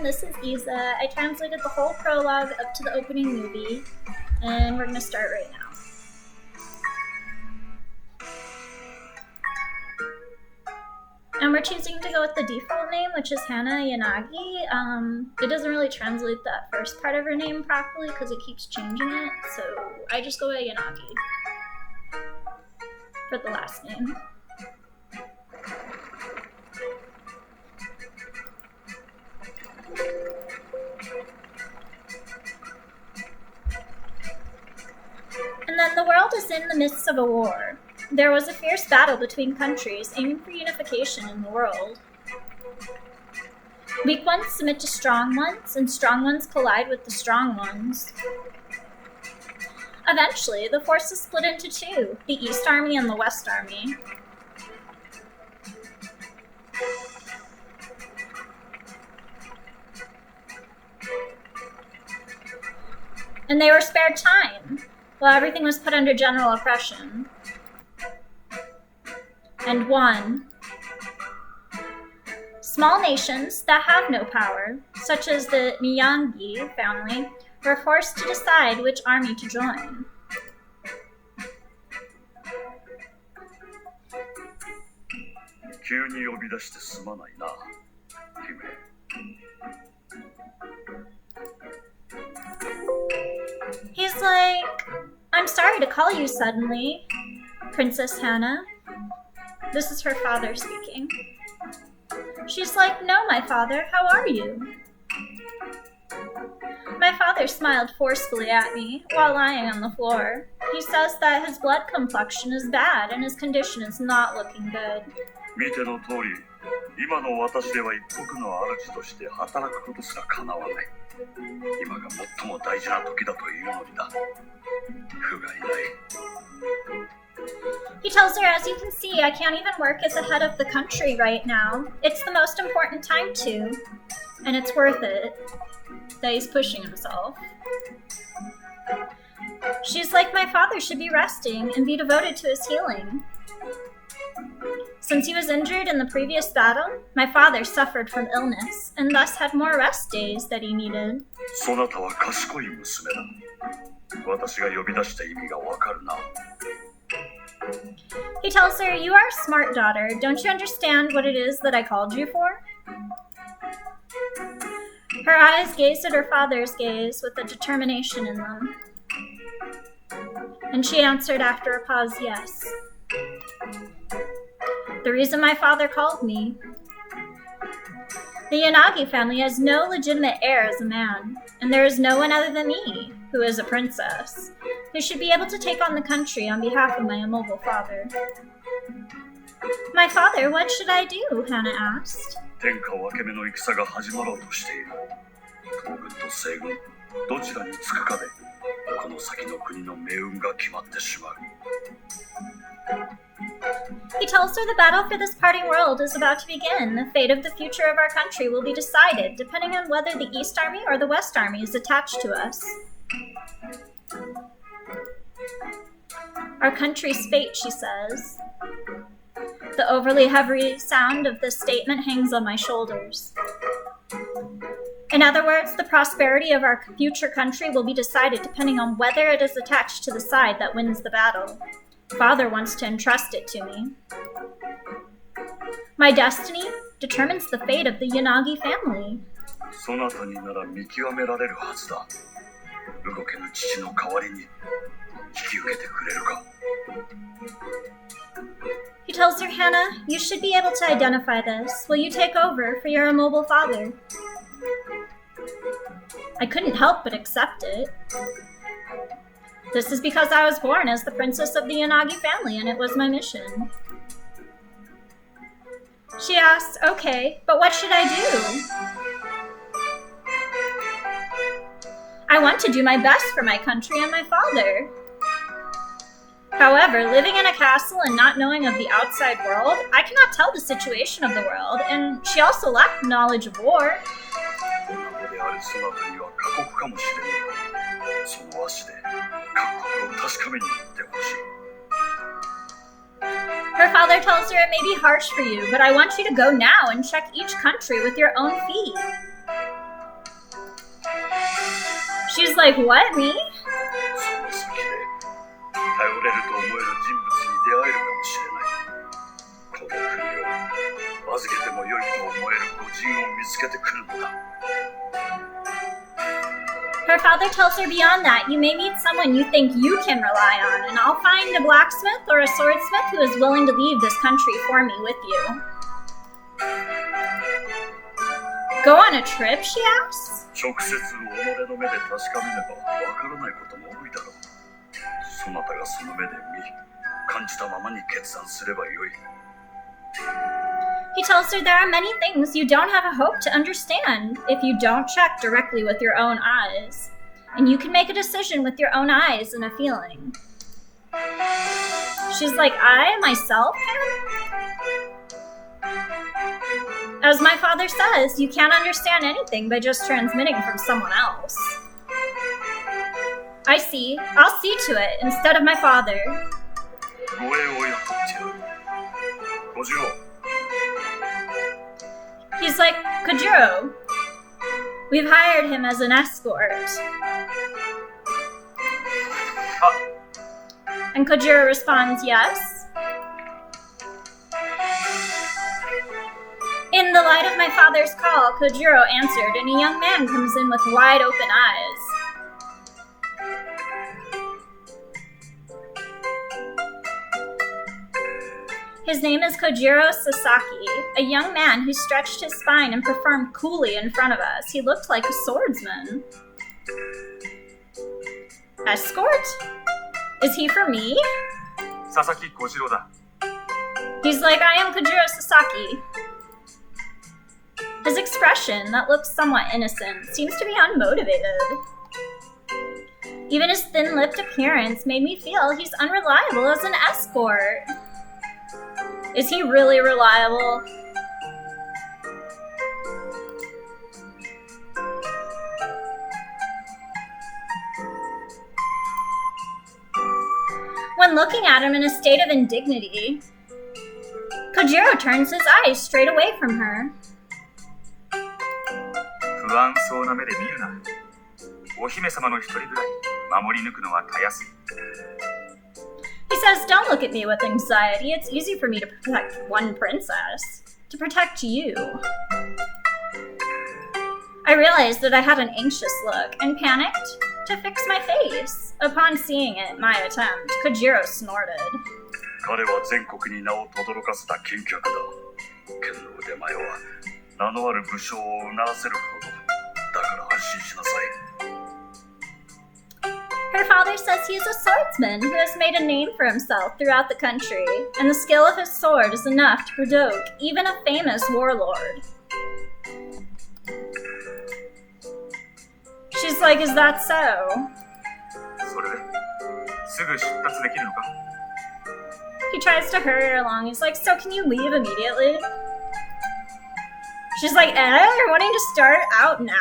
everyone, this is Isa. I translated the whole prologue up to the opening movie, and we're going to start right now. And we're choosing to go with the default name, which is Hana Yanagi. It doesn't really translate that first part of her name properly because it keeps changing it, so I just go with Yanagi for the last name. And then the world is in the midst of a war. There was a fierce battle between countries aiming for unification in the world. Weak ones submit to strong ones, and strong ones collide with the strong ones. Eventually, the forces split into two, the East Army and the West Army. And they were spared time, while everything was put under general oppression. And won. Small nations that have no power, such as the Miyagi family, were forced to decide which army to join. He's like, I'm sorry to call you suddenly, Princess Hana. This is her father speaking. She's like, no, my father, how are you? My father smiled forcefully at me while lying on the floor. He says that his blood complexion is bad and his condition is not looking good. He tells her, as you can see, I can't even work as the head of the country right now. It's the most important time too, and it's worth it that he's pushing himself. She's like, my father should be resting and be devoted to his healing. Since he was injured in the previous battle, my father suffered from illness and thus had more rest days that he needed. He tells her, you are a smart daughter. Don't you understand what it is that I called you for? Her eyes gazed at her father's gaze with a determination in them. And she answered after a pause, yes. The reason my father called me. The Yanagi family has no legitimate heir as a man, and there is no one other than me, who is a princess, who should be able to take on the country on behalf of my immobile father. My father, what should I do? Hana asked. He tells her the battle for this parting world is about to begin. The fate of the future of our country will be decided, depending on whether the East Army or the West Army is attached to us. Our country's fate, she says. The overly heavy sound of this statement hangs on my shoulders. In other words, the prosperity of our future country will be decided depending on whether it is attached to the side that wins the battle. Father wants to entrust it to me. My destiny determines the fate of the Yanagi family. He tells her, Hana, you should be able to identify this. Will you take over for your immobile father? I couldn't help but accept it. This is because I was born as the princess of the Yanagi family, and it was my mission. She asks, okay, but what should I do? I want to do my best for my country and my father. However, living in a castle and not knowing of the outside world, I cannot tell the situation of the world, and she also lacked knowledge of war. Her father tells her it may be harsh for you, but I want you to go now and check each country with your own feet. She's like, what, me? その先で頼れると思える人物に出会えるかもしれない。この国を預けても良いと思える御人を見つけてくるのだ。 Her father tells her beyond that, you may meet someone you think you can rely on, and I'll find a blacksmith or a swordsmith who is willing to leave this country for me with you. Go on a trip, she asks? 直接己の目で確かめねばわからないことも多いだろう。そなたがその目で見、感じたままに決断すればよい。 He tells her there are many things you don't have a hope to understand if you don't check directly with your own eyes. And you can make a decision with your own eyes and a feeling. She's like, I myself can? As my father says, you can't understand anything by just transmitting from someone else. I see. I'll see to it instead of my father. 護衛を雇ってやる。小次郎。 He's like, Kojiro, we've hired him as an escort. And Kojiro responds, yes. In the light of my father's call, Kojiro answered, and a young man comes in with wide open eyes. His name is Kojiro Sasaki, a young man who stretched his spine and performed coolly in front of us. He looked like a swordsman. Escort? Is he for me? Sasaki Kojiro da. He's like, I am Kojiro Sasaki. His expression, that looks somewhat innocent, seems to be unmotivated. Even his thin-lipped appearance made me feel he's unreliable as an escort. Is he really reliable? When looking at him in a state of indignity, Kojiro turns his eyes straight away from her. 不安そうな目で見るな。お姫様の一人ぐらい守り抜くのはたやすい。 He says, don't look at me with anxiety. It's easy for me to protect one princess. To protect you. I realized that I had an anxious look and panicked to fix my face. Upon seeing it, my attempt, Kojiro snorted. 彼は全国に名を轟かせた剣客だ。剣の腕前は名のある武将をうならせるほど。だから安心しなさい。 Her father says he is a swordsman who has made a name for himself throughout the country, and the skill of his sword is enough to provoke even a famous warlord. She's like, is that so? それですぐ出立できるのか? He tries to hurry her along. He's like, so can you leave immediately? She's like, you're wanting to start out now?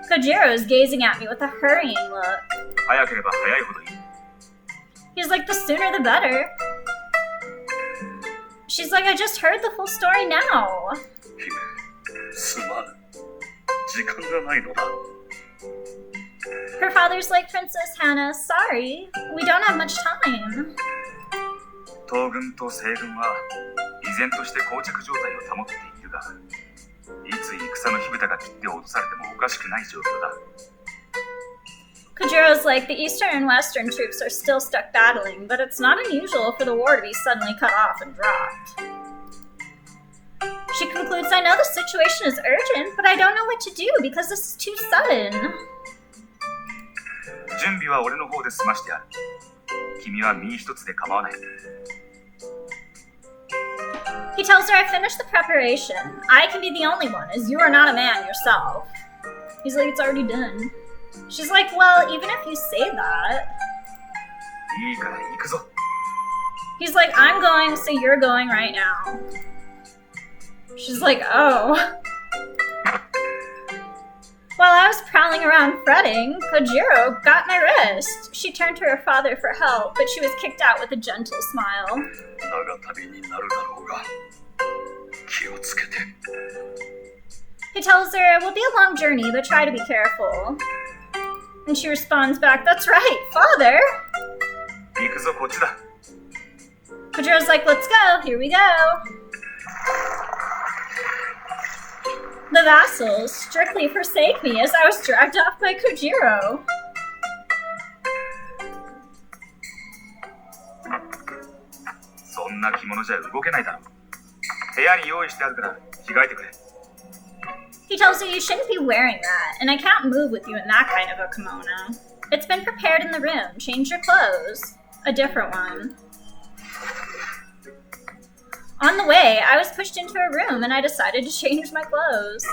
Kojiro is gazing at me with a hurrying look. 早ければ早いほどいい。 He's like, the sooner the better. She's like, I just heard the full story now. 姫、すまぬ。時間がないのだ。 Her father's like, Princess Hannah, sorry. We don't have much time. 東軍と西軍は依然として膠着状態を保っているが、いつ戦の火蓋が切って落とされてもおかしくない状況だ。 Kojiro's like, the eastern and western troops are still stuck battling, but it's not unusual for the war to be suddenly cut off and dropped. She concludes, I know the situation is urgent, but I don't know what to do because this is too sudden. 準備は俺の方で済ましてある。君は身一つで構わない。 He tells her, I finished the preparation. I can be the only one, as you are not a man yourself. He's like, it's already done. She's like, well, even if you say that. いいから行くぞ。 He's like, I'm going, so you're going right now. She's like, oh. While I was prowling around fretting, Kojiro got my wrist. She turned to her father for help, but she was kicked out with a gentle smile. 長旅になるだろうが、気をつけて。He tells her it will be a long journey, but try to be careful. And she responds back, "That's right, father." 行くぞ、こっちだ。 Kojiro's like, "Let's go, here we go." The vassals strictly forsake me as I was dragged off by Kojiro. そんな着物じゃ動けないだろ。部屋に用意してあるから着替えてくれ。 He tells her you shouldn't be wearing that, and I can't move with you in that kind of a kimono. It's been prepared in the room. Change your clothes. A different one. On the way, I was pushed into a room and I decided to change my clothes.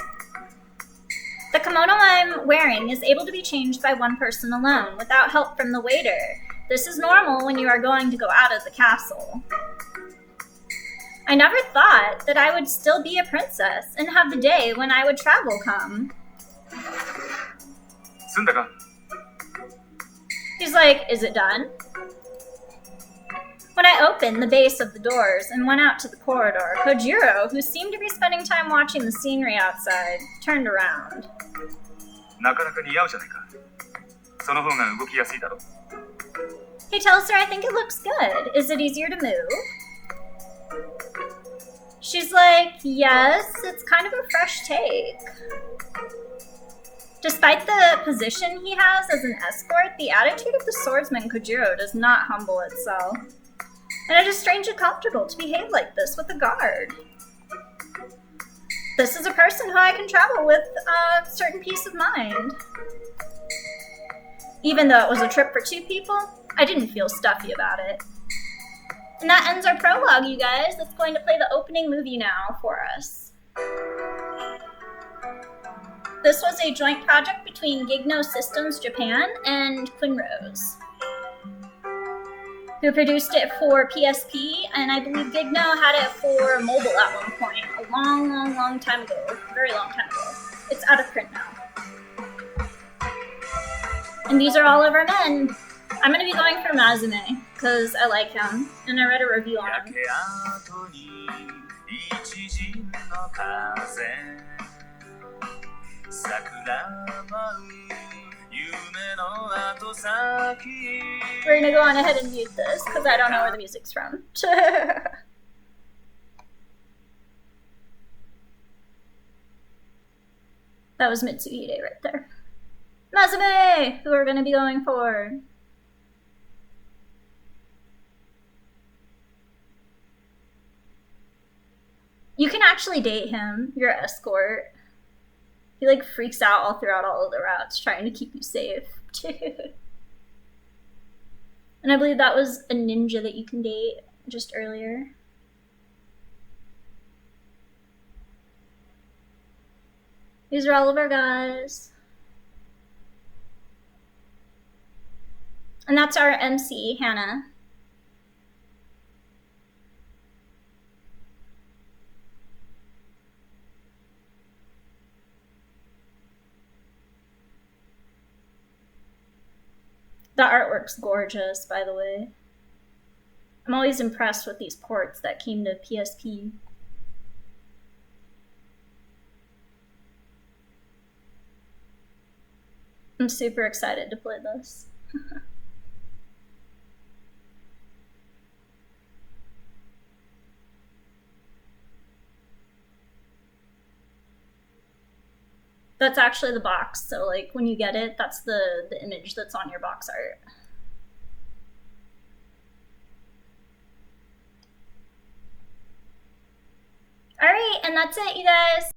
The kimono I'm wearing is able to be changed by one person alone, without help from the waiter. This is normal when you are going to go out of the castle. I never thought that I would still be a princess and have the day when I would travel come. 済んだか? He's like, "Is it done?" When I opened the base of the doors and went out to the corridor, Kojiro, who seemed to be spending time watching the scenery outside, turned around. なかなか似合うじゃないか。その方が動きやすいだろ。 He tells her, "I think it looks good. Is it easier to move?" She's like, "Yes, it's kind of a fresh take." Despite the position he has as an escort, the attitude of the swordsman Kojiro does not humble itself. And it is strangely comfortable to behave like this with a guard. This is a person who I can travel with a certain peace of mind. Even though it was a trip for 2 people, I didn't feel stuffy about it. And that ends our prologue, you guys. It's going to play the opening movie now for us. This was a joint project between Gigno Systems Japan and Quinrose, who produced it for PSP, and I believe Gigno had it for mobile at one point, a long time ago, a very long time ago. It's out of print now. And these are all of our men. I'm going to be going for Mazume, because I like him, and I read a review on him. We're gonna go on ahead and mute this, because I don't know where the music's from. That was Mitsuhide right there. Mazume! Who we're gonna be going for. You can actually date him, your escort. He like freaks out all throughout all of the routes, trying to keep you safe. And I believe that was a ninja that you can date just earlier. These are all of our guys. And that's our MC, Hannah. The artwork's gorgeous, by the way. I'm always impressed with these ports that came to PSP. I'm super excited to play this. That's actually the box, so like when you get it, that's the image that's on your box art. Alright, and that's it, you guys.